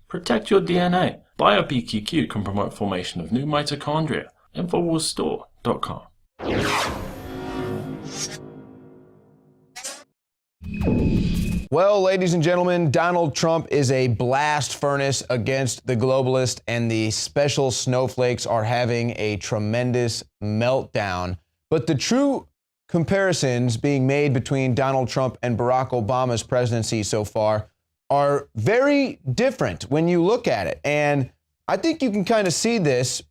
Protect your DNA. BioPQQ can promote formation of new mitochondria. Infowarsstore.com. Well, ladies and gentlemen, Donald Trump is a blast furnace against the globalist, and the special snowflakes are having a tremendous meltdown. But the true comparisons being made between Donald Trump and Barack Obama's presidency so far are very different when you look at it. And I think you can kind of see this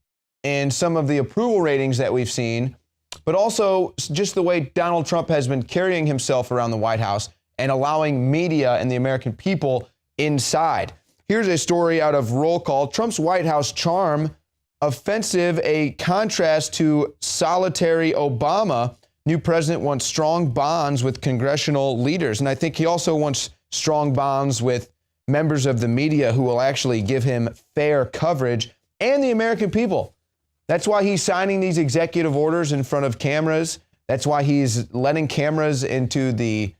in some of the approval ratings that we've seen, but also just the way Donald Trump has been carrying himself around the White House and allowing media and the American people inside. Here's a story out of Roll Call. Trump's White House charm offensive, a contrast to solitary Obama. New president wants strong bonds with congressional leaders. And I think he also wants strong bonds with members of the media who will actually give him fair coverage, and the American people. That's why he's signing these executive orders in front of cameras. That's why he's letting cameras into the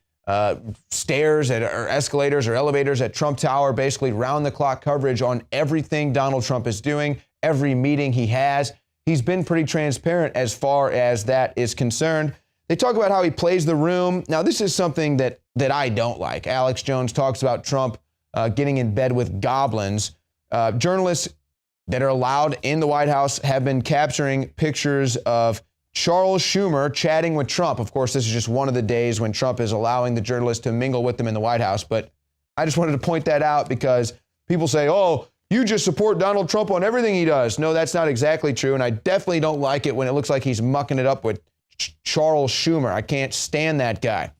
stairs or escalators or elevators at Trump Tower, basically round-the-clock coverage on everything Donald Trump is doing, every meeting he has. He's been pretty transparent as far as that is concerned. They talk about how he plays the room. Now, this is something that I don't like. Alex Jones talks about Trump getting in bed with goblins. Journalists that are allowed in the White House have been capturing pictures of Charles Schumer chatting with Trump. Of course, this is just one of the days when Trump is allowing the journalists to mingle with them in the White House. But I just wanted to point that out because people say, oh, you just support Donald Trump on everything he does. No, that's not exactly true. And I definitely don't like it when it looks like he's mucking it up with Charles Schumer. I can't stand that guy.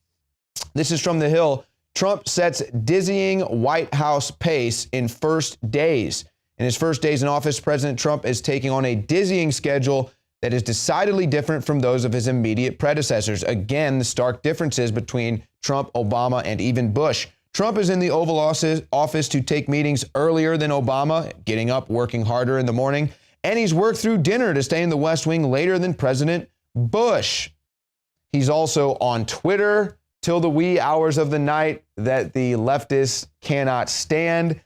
This is from The Hill. Trump sets dizzying White House pace in first days. In his first days in office, President Trump is taking on a dizzying schedule that is decidedly different from those of his immediate predecessors. Again, the stark differences between Trump, Obama, and even Bush. Trump is in the Oval Office to take meetings earlier than Obama, getting up, working harder in the morning, and he's worked through dinner to stay in the West Wing later than President Bush. He's also on Twitter till the wee hours of the night that the leftists cannot stand.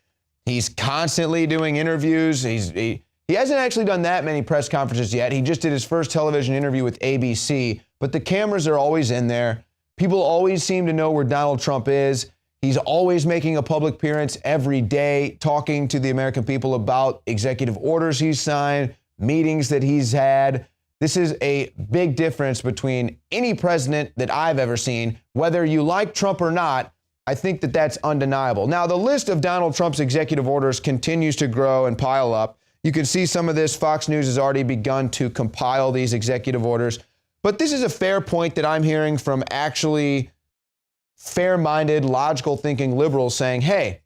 He's constantly doing interviews. He hasn't actually done that many press conferences yet. He just did his first television interview with ABC, but the cameras are always in there. People always seem to know where Donald Trump is. He's always making a public appearance every day, talking to the American people about executive orders he's signed, meetings that he's had. This is a big difference between any president that I've ever seen. Whether you like Trump or not, I think that that's undeniable. Now, the list of Donald Trump's executive orders continues to grow and pile up. You can see some of this. Fox News has already begun to compile these executive orders. But this is a fair point that I'm hearing from actually fair-minded, logical-thinking liberals saying, hey,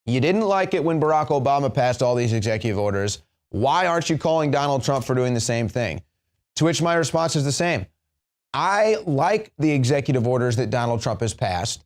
you didn't like it when Barack Obama passed all these executive orders. Why aren't you calling Donald Trump for doing the same thing? To which my response is the same. I like the executive orders that Donald Trump has passed.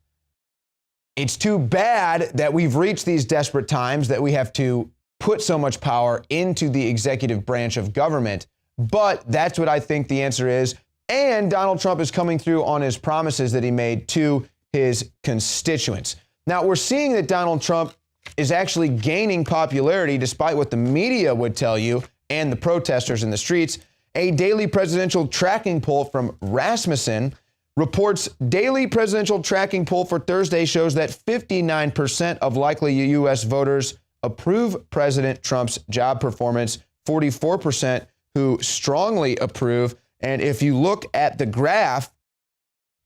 It's too bad that we've reached these desperate times that we have to put so much power into the executive branch of government. But that's what I think the answer is. And Donald Trump is coming through on his promises that he made to his constituents. Now, we're seeing that Donald Trump is actually gaining popularity despite what the media would tell you and the protesters in the streets. A daily presidential tracking poll from Rasmussen reports daily presidential tracking poll for Thursday shows that 59% of likely U.S. voters approve President Trump's job performance, 44% who strongly approve. And if you look at the graph,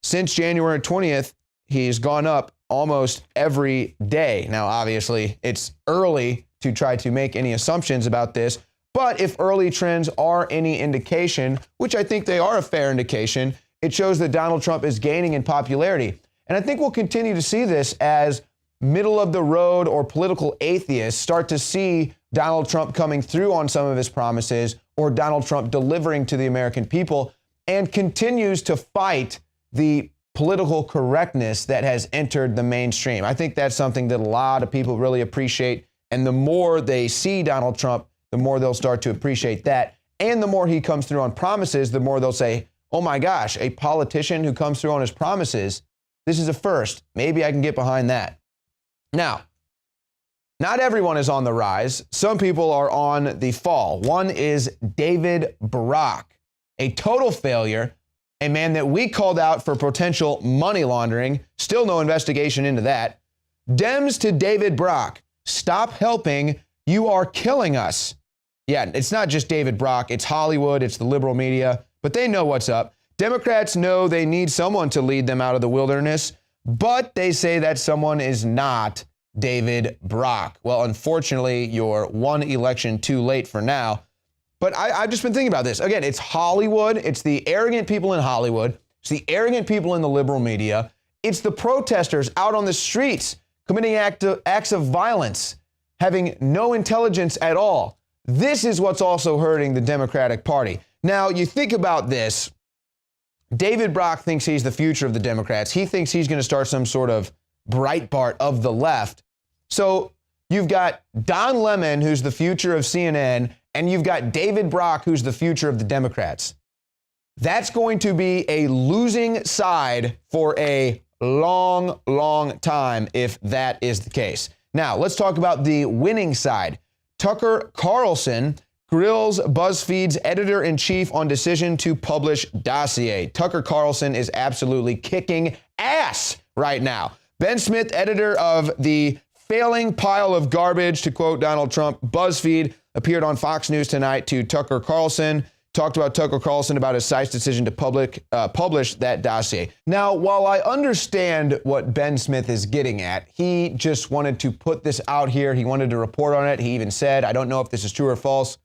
since January 20th, he's gone up almost every day. Now, obviously, it's early to try to make any assumptions about this, but if early trends are any indication, which I think they are a fair indication, it shows that Donald Trump is gaining in popularity. And I think we'll continue to see this as middle of the road or political atheists start to see Donald Trump coming through on some of his promises or Donald Trump delivering to the American people and continues to fight the political correctness that has entered the mainstream. I think that's something that a lot of people really appreciate. And the more they see Donald Trump, the more they'll start to appreciate that. And the more he comes through on promises, the more they'll say, oh my gosh, a politician who comes through on his promises, this is a first. Maybe I can get behind that. Now, Not everyone is on the rise. Some people are on the fall. One is David Brock, a total failure, a man that we called out for potential money laundering. Still no investigation into that. Dems to David Brock. Stop helping. You are killing us. Yeah, it's not just David Brock. It's Hollywood. It's the liberal media. But they know what's up. Democrats know they need someone to lead them out of the wilderness, but they say that someone is not David Brock. Well, unfortunately, you're one election too late for now. But I've just been thinking about this. Again, it's Hollywood. It's the arrogant people in Hollywood. It's the arrogant people in the liberal media. It's the protesters out on the streets committing acts of violence, having no intelligence at all. This is what's also hurting the Democratic Party. Now, you think about this. David Brock thinks he's the future of the Democrats. He thinks he's going to start some sort of Breitbart of the left. So you've got Don Lemon, who's the future of CNN, and you've got David Brock, who's the future of the Democrats. That's going to be a losing side for a long, long time if that is the case. Now, let's talk about the winning side. Tucker Carlson grills BuzzFeed's editor-in-chief on decision to publish dossier. Tucker Carlson is absolutely kicking ass right now. Ben Smith, editor of the failing pile of garbage, to quote Donald Trump, BuzzFeed, appeared on Fox News tonight to Tucker Carlson, talked about Tucker Carlson about his site's decision to publish that dossier. Now, while I understand what Ben Smith is getting at, he just wanted to put this out here. He wanted to report on it. He even said, I don't know if this is true or false.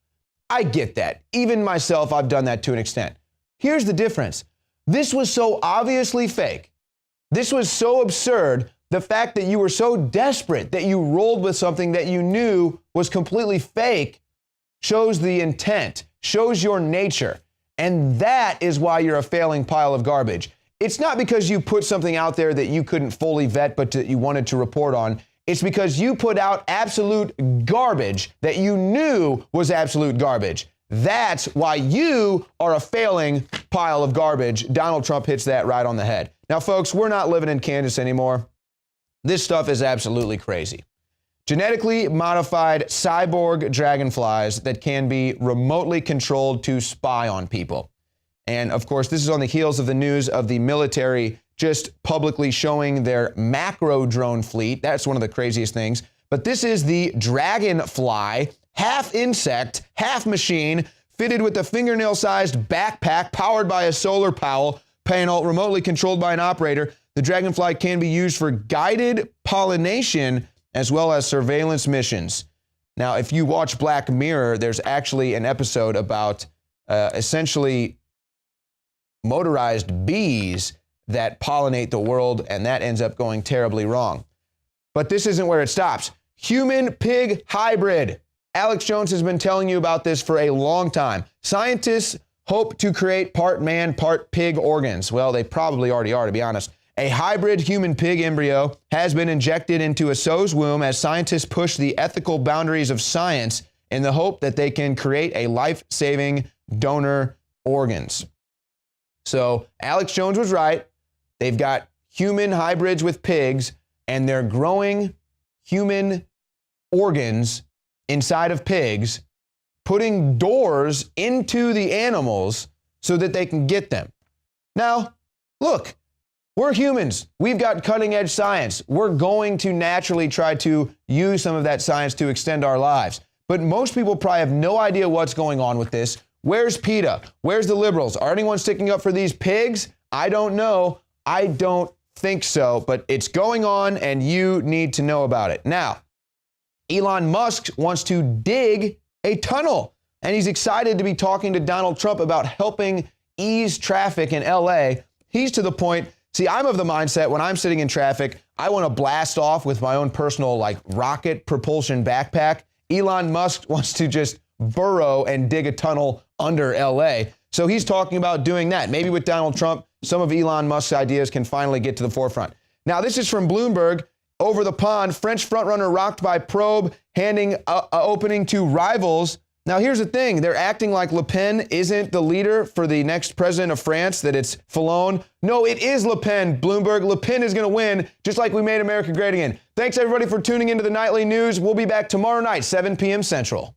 I get that. Even myself, I've done that to an extent. Here's the difference. This was so obviously fake. This was so absurd. The fact that you were so desperate that you rolled with something that you knew was completely fake shows the intent, shows your nature. And that is why you're a failing pile of garbage. It's not because you put something out there that you couldn't fully vet, but you wanted to report on. It's because you put out absolute garbage that you knew was absolute garbage. That's why you are a failing pile of garbage. Donald Trump hits that right on the head. Now, folks, we're not living in Kansas anymore. This stuff is absolutely crazy. Genetically modified cyborg dragonflies that can be remotely controlled to spy on people. And of course, this is on the heels of the news of the military just publicly showing their macro drone fleet. That's one of the craziest things. But this is the dragonfly, half insect, half machine, fitted with a fingernail-sized backpack powered by a solar panel, remotely controlled by an operator. The dragonfly can be used for guided pollination as well as surveillance missions. Now, if you watch Black Mirror, there's actually an episode about essentially motorized bees that pollinate the world, and that ends up going terribly wrong. But this isn't where it stops. Human-pig hybrid. Alex Jones has been telling you about this for a long time. Scientists hope to create part man, part pig organs. Well, they probably already are, to be honest. A hybrid human-pig embryo has been injected into a sow's womb as scientists push the ethical boundaries of science in the hope that they can create a life-saving donor organs. So Alex Jones was right. They've got human hybrids with pigs, and they're growing human organs inside of pigs, putting doors into the animals so that they can get them. Now, look, we're humans. We've got cutting-edge science. We're going to naturally try to use some of that science to extend our lives. But most people probably have no idea what's going on with this. Where's PETA? Where's the liberals? Are anyone sticking up for these pigs? I don't know. I don't think so, but it's going on and you need to know about it. Now, Elon Musk wants to dig a tunnel, and he's excited to be talking to Donald Trump about helping ease traffic in LA. He's to the point, see, I'm of the mindset when I'm sitting in traffic, I want to blast off with my own personal rocket propulsion backpack. Elon Musk wants to just burrow and dig a tunnel under LA. So he's talking about doing that. Maybe with Donald Trump, some of Elon Musk's ideas can finally get to the forefront. Now, this is from Bloomberg. Over the pond, French frontrunner rocked by probe, handing opening to rivals Now, here's the thing. They're acting like Le Pen isn't the leader for the next president of France, that it's Fillon. No, it is Le Pen, Bloomberg. Le Pen is going to win, just like we made America great again. Thanks, everybody, for tuning into the Nightly News. We'll be back tomorrow night, 7 p.m. Central.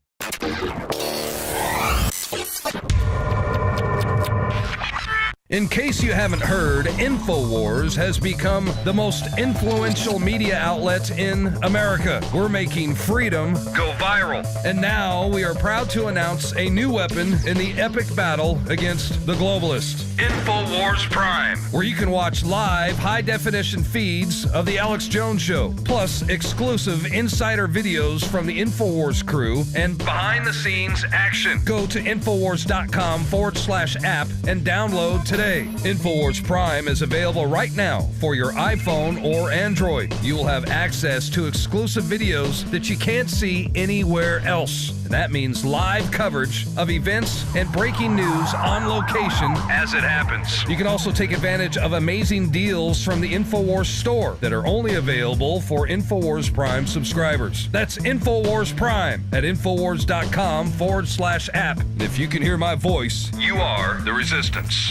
In case you haven't heard, Infowars has become the most influential media outlet in America. We're making freedom go viral. And now we are proud to announce a new weapon in the epic battle against the globalist. Infowars Prime, where you can watch live high-definition feeds of The Alex Jones Show, plus exclusive insider videos from the Infowars crew and behind-the-scenes action. Go to Infowars.com/app and download today. Infowars Prime is available right now for your iPhone or Android. You will have access to exclusive videos that you can't see anywhere else. And that means live coverage of events and breaking news on location as it happens. You can also take advantage of amazing deals from the Infowars store that are only available for Infowars Prime subscribers. That's Infowars Prime at Infowars.com/app. And if you can hear my voice, you are the resistance.